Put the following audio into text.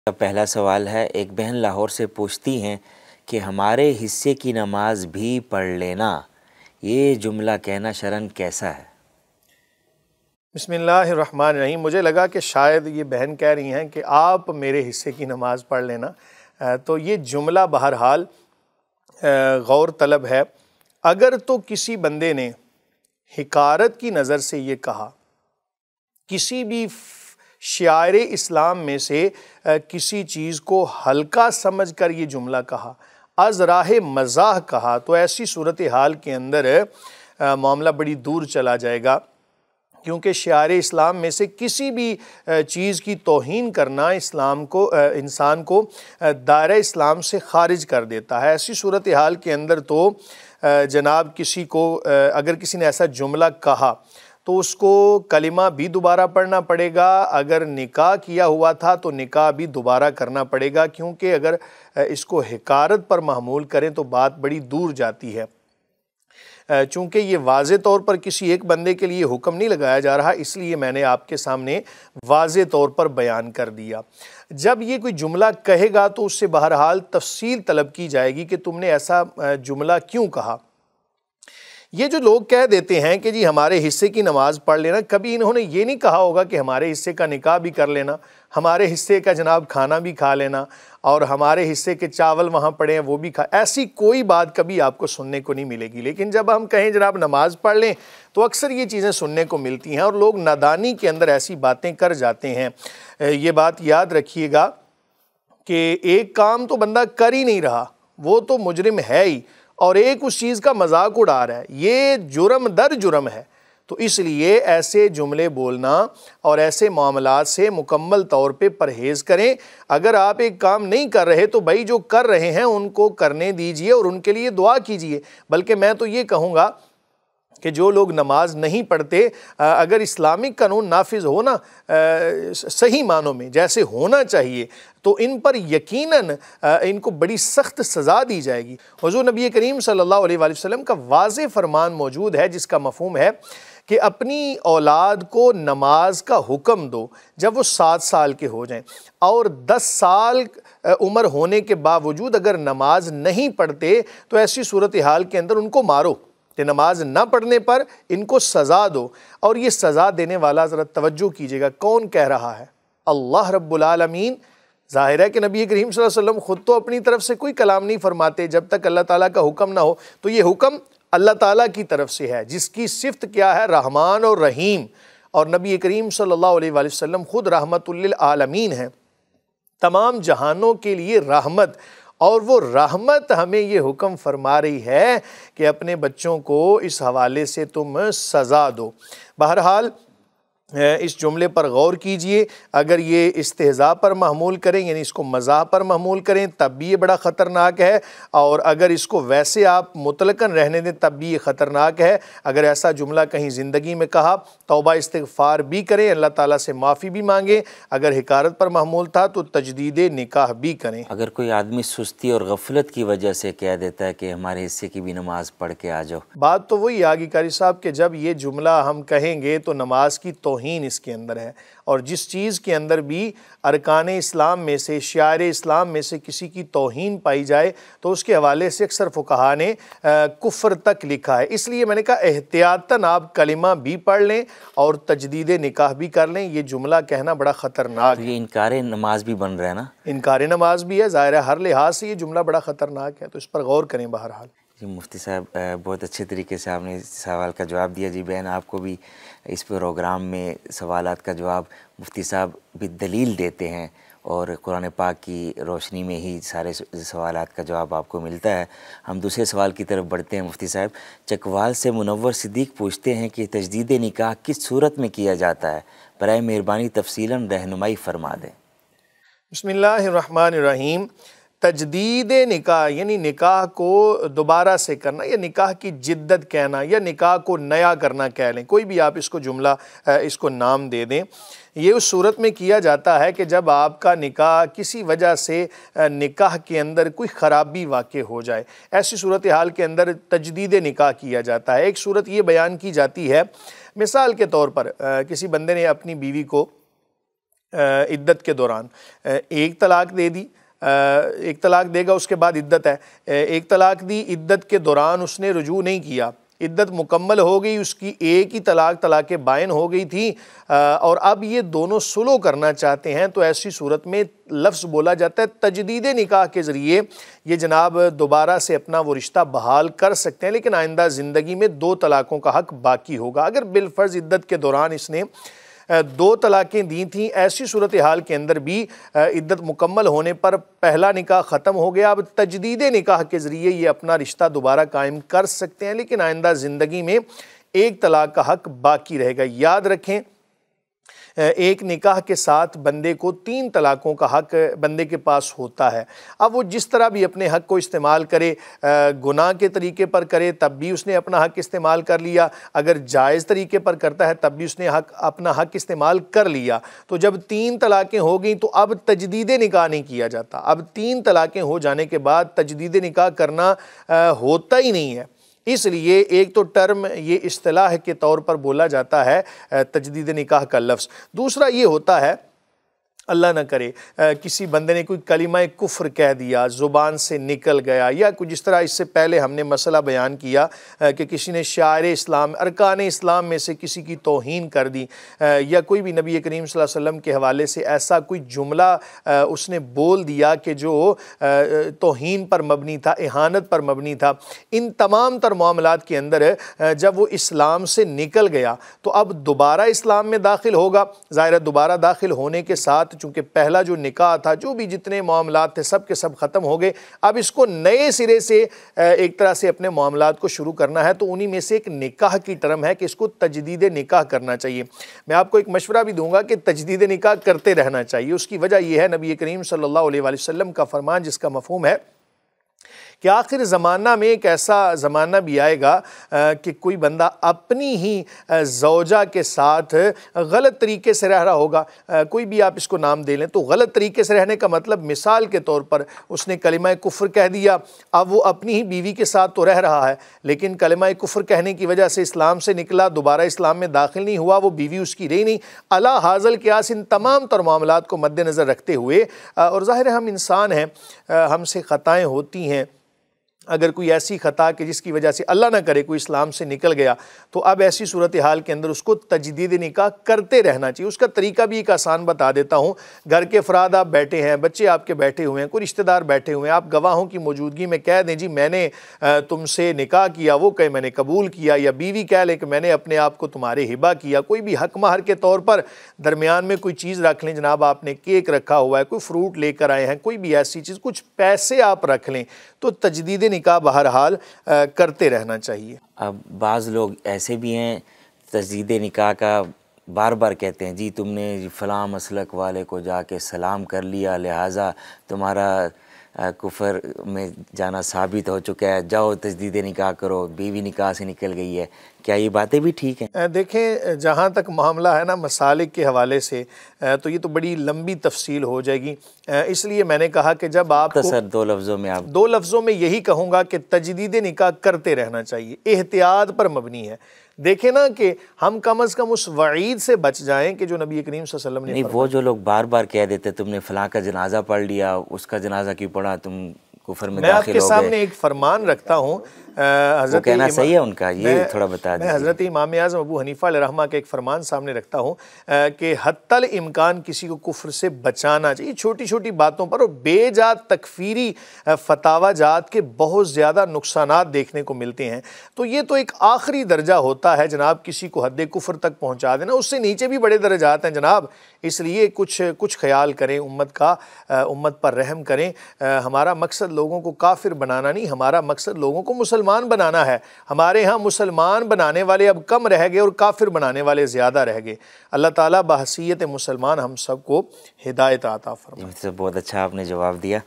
پہلا سوال ہے، ایک بہن لاہور سے پوچھتی ہیں کہ ہمارے حصے کی نماز بھی پڑھ لینا، یہ جملہ کہنا شرعاً کیسا ہے؟ بسم اللہ الرحمن الرحیم۔ مجھے لگا کہ شاید یہ بہن کہہ رہی ہیں کہ آپ میرے حصے کی نماز پڑھ لینا، تو یہ جملہ بہرحال غور طلب ہے۔ اگر تو کسی بندے نے حقارت کی نظر سے یہ کہا، کسی بھی شعائر اسلام میں سے کسی چیز کو ہلکا سمجھ کر یہ جملہ کہا، از راہ مزاح کہا، تو ایسی صورتحال کے اندر معاملہ بڑی دور چلا جائے گا، کیونکہ شعائر اسلام میں سے کسی بھی چیز کی توہین کرنا انسان کو دائرہ اسلام سے خارج کر دیتا ہے۔ ایسی صورتحال کے اندر تو جناب کسی کو اگر کسی نے ایسا جملہ کہا تو اس کو کلمہ بھی دوبارہ پڑھنا پڑے گا، اگر نکاح کیا ہوا تھا تو نکاح بھی دوبارہ کرنا پڑے گا، کیونکہ اگر اس کو حقارت پر محمول کریں تو بات بڑی دور جاتی ہے۔ چونکہ یہ واضح طور پر کسی ایک بندے کے لیے حکم نہیں لگایا جا رہا، اس لیے میں نے آپ کے سامنے واضح طور پر بیان کر دیا۔ جب یہ کوئی جملہ کہے گا تو اس سے بہرحال تفصیل طلب کی جائے گی کہ تم نے ایسا جملہ کیوں کہا۔ یہ جو لوگ کہہ دیتے ہیں کہ جی ہمارے حصے کی نماز پڑھ لینا، کبھی انہوں نے یہ نہیں کہا ہوگا کہ ہمارے حصے کا نکاح بھی کر لینا، ہمارے حصے کا جناب کھانا بھی کھا لینا، اور ہمارے حصے کے چاول وہاں پڑے ہیں وہ بھی ایسی کوئی بات کبھی آپ کو سننے کو نہیں ملے گی۔ لیکن جب ہم کہیں جناب نماز پڑھ لیں تو اکثر یہ چیزیں سننے کو ملتی ہیں، اور لوگ نادانی کے اندر ایسی باتیں کر جاتے ہیں۔ یہ بات یاد رکھیے گا کہ ایک کام تو بندہ کر ہی نہیں رہا، وہ تو مجرم ہے ہی، اور ایک اس چیز کا مذاق اڑا رہا ہے، یہ جرم در جرم ہے۔ تو اس لیے ایسے جملے بولنا اور ایسے معاملات سے مکمل طور پہ پرہیز کریں۔ اگر آپ ایک کام نہیں کر رہے تو بھائی جو کر رہے ہیں ان کو کرنے دیجئے اور ان کے لیے دعا کیجئے۔ بلکہ میں تو یہ کہوں گا کہ جو لوگ نماز نہیں پڑھتے، اگر اسلامک قانون نافذ ہونا صحیح معنوں میں جیسے ہونا چاہیے تو ان پر یقیناً ان کو بڑی سخت سزا دی جائے گی۔ حضور نبی کریم صلی اللہ علیہ وآلہ وسلم کا واضح فرمان موجود ہے جس کا مفہوم ہے کہ اپنی اولاد کو نماز کا حکم دو جب وہ 7 سال کے ہو جائیں، اور 10 سال عمر ہونے کے باوجود اگر نماز نہیں پڑھتے تو ایسی صورتحال کے اندر ان کو مارو، کہ نماز نہ پڑھنے پر ان کو سزا دو۔ اور یہ سزا دینے والا ذرا توجہ کیجئے گا کون کہہ رہا ہے؟ اللہ رب العالمین۔ ظاہر ہے کہ نبی کریم صلی اللہ علیہ وسلم خود تو اپنی طرف سے کوئی کلام نہیں فرماتے جب تک اللہ تعالیٰ کا حکم نہ ہو، تو یہ حکم اللہ تعالیٰ کی طرف سے ہے، جس کی صفت کیا ہے؟ رحمان اور رحیم، اور نبی کریم صلی اللہ علیہ وآلہ وسلم خود رحمت للعالمین ہیں، تمام جہانوں کے لیے رحمت، اور وہ رحمت ہمیں یہ حکم فرما رہی ہے کہ اپنے بچوں کو اس حوالے سے تم سزا دو۔ بہرحال اس جملے پر غور کیجئے، اگر یہ استہزاء پر محمول کریں یعنی اس کو مزاح پر محمول کریں تب بھی یہ بڑا خطرناک ہے، اور اگر اس کو ویسے آپ مطلقاً رہنے دیں تب بھی یہ خطرناک ہے۔ اگر ایسا جملہ کہیں زندگی میں کہا، توبہ استغفار بھی کریں، اللہ تعالیٰ سے معافی بھی مانگیں، اگر حقارت پر محمول تھا تو تجدید نکاح بھی کریں۔ اگر کوئی آدمی سستی اور غفلت کی وجہ سے کہہ دیتا ہے کہ ہمارے حصے کی بھی نماز پڑھ کے آ جاؤ، بات تو وہی آگی قاری صاحب کہ جب یہ جملہ ہم کہیں گے تو نماز کی توہین اس کے اندر ہے، اور جس چیز کے اندر بھی ارکان اسلام میں سے، شعائر اسلام میں سے کسی کی توہین پائی جائے تو اس کے حوالے سے اکثر فقہا نے کفر تک لکھا ہے۔ اس لیے میں نے کہا احتیاطاً آپ کلمہ بھی پڑھ لیں اور تجدید نکاح بھی کر لیں، یہ جملہ کہنا بڑا خطرناک ہے۔ یہ انکار نماز بھی بن رہا ہے نا؟ انکار نماز بھی ہے، ظاہر ہے ہر لحاظ سے یہ جملہ بڑا خطرناک ہے، تو اس پر غور کریں۔ بہرحال جی مفتی صاحب، بہت اچھے طریقے سے آپ نے اس سوال کا جواب دیا۔ جی بہن، آپ کو بھی اس پروگرام میں سوالات کا جواب مفتی صاحب بھی دلیل دیتے ہیں، اور قرآن پاک کی روشنی میں ہی سارے سوالات کا جواب آپ کو ملتا ہے۔ ہم دوسرے سوال کی طرف بڑھتے ہیں۔ مفتی صاحب، چکوال سے منور صدیق پوچھتے ہیں کہ تجدید نکاح کس صورت میں کیا جاتا ہے؟ برائے مہربانی تفصیلاً رہنمائی فرما دیں۔ بسم اللہ الرحمن الرحیم۔ تجدید نکاح یعنی نکاح کو دوبارہ سے کرنا، یا نکاح کی جدت کہنا، یا نکاح کو نیا کرنا کہہ لیں، کوئی بھی آپ اس کو جملہ اس کو نام دے دیں۔ یہ اس صورت میں کیا جاتا ہے کہ جب آپ کا نکاح کسی وجہ سے نکاح کے اندر کوئی خرابی واقع ہو جائے، ایسی صورتحال کے اندر تجدید نکاح کیا جاتا ہے۔ ایک صورت یہ بیان کی جاتی ہے، مثال کے طور پر کسی بندے نے اپنی بیوی کو عدت کے دوران ایک طلاق دے دی، ایک طلاق دے گا، اس کے بعد عدت ہے، ایک طلاق دی، عدت کے دوران اس نے رجوع نہیں کیا، عدت مکمل ہو گئی، اس کی ایک ہی طلاق بائن ہو گئی تھی، اور اب یہ دونوں سلو کرنا چاہتے ہیں، تو ایسی صورت میں لفظ بولا جاتا ہے تجدید نکاح کے ذریعے یہ جناب دوبارہ سے اپنا وہ رشتہ بحال کر سکتے ہیں، لیکن آئندہ زندگی میں 2 طلاقوں کا حق باقی ہوگا۔ اگر بالفرض عدت کے دوران اس نے 2 طلاقیں دی تھیں، ایسی صورتحال کے اندر بھی عدت مکمل ہونے پر پہلا نکاح ختم ہو گیا، اب تجدید نکاح کے ذریعے یہ اپنا رشتہ دوبارہ قائم کر سکتے ہیں، لیکن آئندہ زندگی میں 1 طلاق کا حق باقی رہے گا۔ یاد رکھیں، ایک نکاح کے ساتھ بندے کو 3 طلاقوں کا حق بندے کے پاس ہوتا ہے۔ اب وہ جس طرح بھی اپنے حق کو استعمال کرے، گناہ کے طریقے پر کرے تب بھی اس نے اپنا حق استعمال کر لیا، اگر جائز طریقے پر کرتا ہے تب بھی اس نے اپنا حق استعمال کر لیا۔ تو جب 3 طلاقیں ہو گئیں تو اب تجدید نکاح نہیں کیا جاتا، اب 3 طلاقیں ہو جانے کے بعد تجدید نکاح کرنا ہوتا ہی نہیں ہے۔ اس لیے ایک تو ٹرم یہ اصطلاح کے طور پر بولا جاتا ہے تجدید نکاح کا لفظ، دوسرا یہ ہوتا ہے اللہ نہ کرے کسی بندے نے کوئی کلمہ کفر کہہ دیا، زبان سے نکل گیا، یا کچھ جس طرح اس سے پہلے ہم نے مسئلہ بیان کیا کہ کسی نے شاعر اسلام، ارکان اسلام میں سے کسی کی توہین کر دی، یا کوئی بھی نبی کریم صلی اللہ علیہ وسلم کے حوالے سے ایسا کوئی جملہ اس نے بول دیا کہ جو توہین پر مبنی تھا، اہانت پر مبنی تھا۔ ان تمام تر معاملات کے اندر جب وہ اسلام سے نکل گیا تو اب دوبارہ اسلام میں داخل ہوگا، ظاہر ہے دوبارہ داخل ہونے کے ساتھ چونکہ پہلا جو نکاح تھا، جو بھی جتنے معاملات تھے سب کے سب ختم ہو گئے، اب اس کو نئے سرے سے ایک طرح سے اپنے معاملات کو شروع کرنا ہے، تو انہی میں سے ایک نکاح کی ٹرم ہے کہ اس کو تجدید نکاح کرنا چاہیے۔ میں آپ کو ایک مشورہ بھی دوں گا کہ تجدید نکاح کرتے رہنا چاہیے۔ اس کی وجہ یہ ہے نبی کریم صلی اللہ علیہ وآلہ وسلم کا فرمان، جس کا مفہوم ہے کہ آخر زمانہ میں ایک ایسا زمانہ بھی آئے گا کہ کوئی بندہ اپنی ہی زوجہ کے ساتھ غلط طریقے سے رہ رہا ہوگا، کوئی بھی آپ اس کو نام دے لیں، تو غلط طریقے سے رہنے کا مطلب مثال کے طور پر اس نے کلمہ کفر کہہ دیا، اب وہ اپنی ہی بیوی کے ساتھ تو رہ رہا ہے، لیکن کلمہ کفر کہنے کی وجہ سے اسلام سے نکلا، دوبارہ اسلام میں داخل نہیں ہوا، وہ بیوی اس کی رہی نہیں۔ علی حاصل قیاس ان تمام تر معاملات کو مد نظر رکھتے ہوئے، اور ظاہر ہے ہم انسان ہیں، ہم سے خطائیں ہوتی ہیں، اگر کوئی ایسی خطا کہ جس کی وجہ سے اللہ نہ کرے کوئی اسلام سے نکل گیا، تو اب ایسی صورتحال کے اندر اس کو تجدید نکاح کرتے رہنا چاہیے۔ اس کا طریقہ بھی ایک آسان بتا دیتا ہوں۔ گھر کے افراد آپ بیٹھے ہیں، بچے آپ کے بیٹھے ہوئے ہیں، کوئی رشتہ دار بیٹھے ہوئے ہیں، آپ گواہوں کی موجودگی میں کہہ دیں جی میں نے تم سے نکاح کیا، وہ کہے میں نے قبول کیا، یا بیوی کہہ لے کہ میں نے اپنے آپ کو تمہارے ہبہ کیا، کوئی بھی حق مہر کے طور پر درمیان میں کوئی چیز رکھ لیں، جناب آپ نے کیک رکھا ہوا ہے، کوئی فروٹ لے کر آئے ہیں، کوئی بھی ایسی چیز، کچھ پیسے آپ رکھ لیں، تو تجدید نکاح بہرحال کرتے رہنا چاہیے۔ اب بعض لوگ ایسے بھی ہیں تجدید نکاح کا بار بار کہتے ہیں جی تم نے فلاں مسلک والے کو جا کے سلام کر لیا، لہٰذا تمہارا کفر میں جانا ثابت ہو چکا ہے، جاؤ تجدید نکاح کرو، بیوی نکاح سے نکل گئی ہے۔ کیا یہ باتیں بھی ٹھیک ہیں؟ دیکھیں، جہاں تک معاملہ ہے نا مسالک کے حوالے سے، تو یہ تو بڑی لمبی تفصیل ہو جائے گی، اس لیے میں نے کہا کہ جب آپ کو دو لفظوں میں آپ 2 لفظوں میں یہی کہوں گا کہ تجدید نکاح کرتے رہنا چاہیے، احتیاط پر مبنی ہے۔ دیکھیں نا کہ ہم کم از کم اس وعید سے بچ جائیں کہ جو نبی کریم صلی اللہ علیہ وسلم نے نہیں، وہ جو لوگ بار بار کہہ دیتے تم نے فلاں کا جنازہ پڑھ لیا، اس کا جنازہ کیوں پڑھا، تم کفر میں داخل ہو گئے۔ میں آپ کے سامنے ایک فرمان رکھتا ہوں، وہ کہنا صحیح ہے ان کا، یہ تھوڑا بتا دیجیے۔ میں حضرت امام اعظم ابو حنیفہ علیہ رحمہ کا ایک فرمان سامنے رکھتا ہوں کہ حتی الامکان کسی کو کفر سے بچانا چاہیے، چھوٹی چھوٹی باتوں پر، اور بے جا تکفیری فتاوی جات کے بہت زیادہ نقصانات دیکھنے کو ملتے ہیں، تو یہ تو ایک آخری درجہ ہوتا ہے جناب، کسی کو حد کفر تک پہنچا دینا، اس سے نیچے بھی بڑے درجات ہیں جناب، اس لیے کچھ خیال کریں امت کا، امت پر رحم کریں۔ ہمارا مقصد لوگوں کو کافر بنانا نہیں، ہمارا مقصد لوگوں کو مسلمان بنانا ہے۔ ہمارے ہاں مسلمان بنانے والے اب کم رہ گئے اور کافر بنانے والے زیادہ رہ گئے۔ اللہ تعالیٰ بحیثیت مسلمان ہم سب کو ہدایت عطا فرمائے۔ بہت اچھا آپ نے جواب دیا۔